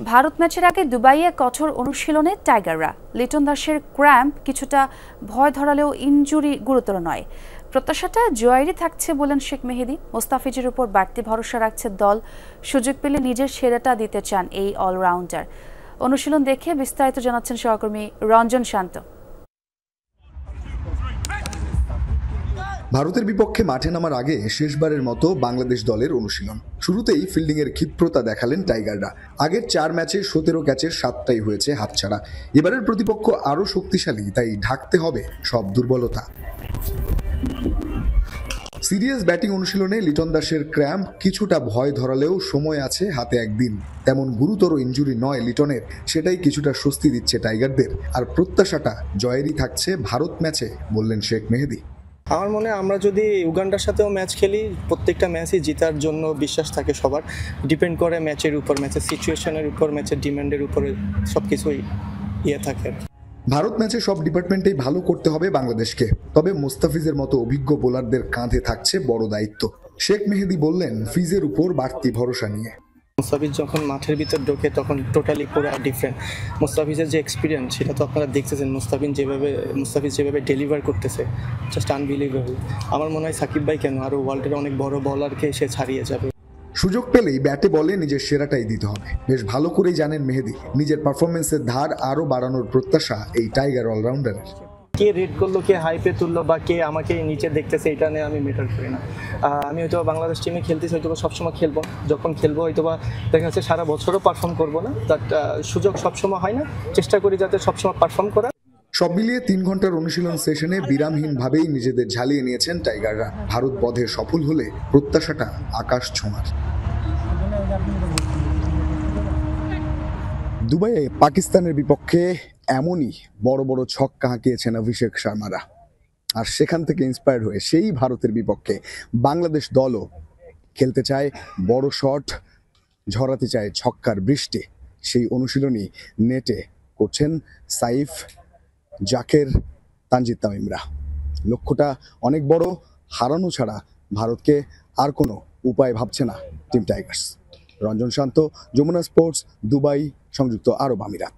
ভারত ম্যাচের আগে দুবাইয়ে কঠোর অনুশীলনে টাইগাররা। লিটন দাসের ক্র্যাম্প কিছুটা ভয় ধরালেও ইনজুরি গুরুতর নয়। প্রত্যাশাটা জয়েরই থাকছে বলেন শেখ মেহেদী। মোস্তাফিজের উপর বাড়তি ভরসা রাখছে দল। সুযোগ পেলে নিজের সেরাটা দিতে চান এই অলরাউন্ডার। অনুশীলন দেখে বিস্তারিত জানাচ্ছেন সহকর্মী রঞ্জন শান্ত। ভারতের বিপক্ষে মাঠে নামার আগে শেষবারের মতো বাংলাদেশ দলের অনুশীলন। শুরুতেই ফিল্ডিংয়ের ক্ষিপ্রতা দেখালেন টাইগাররা। আগের ৪ ম্যাচে ১৭ ক্যাচের ৭টাই হয়েছে হাতছাড়া। এবারের প্রতিপক্ষ আরও শক্তিশালী, তাই ঢাকতে হবে সব দুর্বলতা। সিরিয়াস ব্যাটিং অনুশীলনে লিটন দাসের ক্র্যাম্প কিছুটা ভয় ধরালেও সময় আছে হাতে একদিন। তেমন গুরুতর ইনজুরি নয় লিটনের, সেটাই কিছুটা স্বস্তি দিচ্ছে টাইগারদের। আর প্রত্যাশাটা জয়েরই থাকছে ভারত ম্যাচে, বললেন শেখ মেহেদী। আমার মনে হয় আমরা যদি উগান্ডার সাথেও ম্যাচ খেলি, প্রত্যেকটা ম্যাচই জেতার জন্য বিশ্বাস থাকে সবার। ডিপেন্ড করে ম্যাচের উপর, ম্যাচের সিচুয়েশনের উপর, ম্যাচের ডিমান্ডের উপরে সব কিছুই থাকে। ভারত ম্যাচে সব ডিপার্টমেন্টেই ভালো করতে হবে বাংলাদেশকে। তবে মুস্তাফিজের মতো অভিজ্ঞ বোলারদের কাঁধে থাকছে বড় দায়িত্ব। শেখ মেহেদী বললেন ফিজের উপর বাড়তি ভরসা নিয়ে। মুস্তাফিজ যখন মাঠের ভিতর ঢোকে তখন টোটালি পুরো ডিফারেন্ট। মুস্তাফিজের যে এক্সপিরিয়েন্স সেটা তো আপনারা দেখতেছেন। মুস্তাফিজ যেভাবে ডেলিভার করতেছে, জাস্ট আনবিলিভেবল। আমার মনে হয় সাকিব ভাই কেন, আরও ওয়ার্ল্ডের অনেক বড় বলারকে সে ছাড়িয়ে যাবে। সুযোগ পেলেই ব্যাটে বলে নিজের সেরাটাই দিতে হবে। বেশ ভালো করেই জানেন মেহেদী, নিজের পারফরমেন্সের ধার আরও বাড়ানোর প্রত্যাশা এই টাইগার অলরাউন্ডারের। কে রেড করলো, কে হাইপে তুললো, বা কে আমাকে নিচে দেখতেছে, এটা নিয়ে আমি ম্যাটার করি না। আমি হয়তো বাংলাদেশ টিমে খেলতেছি, হয়তো সবসময় খেলবো। যখন খেলবো হয়তো বা দেখা যাচ্ছে সারা বছরও পারফর্ম করবো না, বাট সুযোগ সবসময় হয় না। চেষ্টা করি যাতে সবসময় পারফর্ম করা। সব মিলিয়ে ৩ ঘন্টার অনুশীলন সেশনে বিরামহীনভাবেই নিজেদের ঝালিয়ে নিয়েছেন টাইগাররা। ভারত বধে সফল হলে প্রত্যাশাটা আকাশ ছোঁয়ার। দুবাইয়ে পাকিস্তানের বিপক্ষে এমনই বড় বড় ছক্কা হাঁকিয়েছেন অভিষেক শর্মারা। আর সেখান থেকে ইন্সপায়ার্ড হয়ে সেই ভারতের বিপক্ষে বাংলাদেশ দলও খেলতে চায় বড় শট, ঝরাতে চায় ছক্কার বৃষ্টি। সেই অনুশীলনই নেটে করছেন সাইফ, জাকের, তানজিদ তামিমরা। লক্ষ্যটা অনেক বড়, হারানো ছাড়া ভারতকে আর কোনো উপায় ভাবছে না টিম টাইগার্স। রঞ্জন শান্ত, যমুনা স্পোর্টস, দুবাই, সংযুক্ত আরব আমিরাত।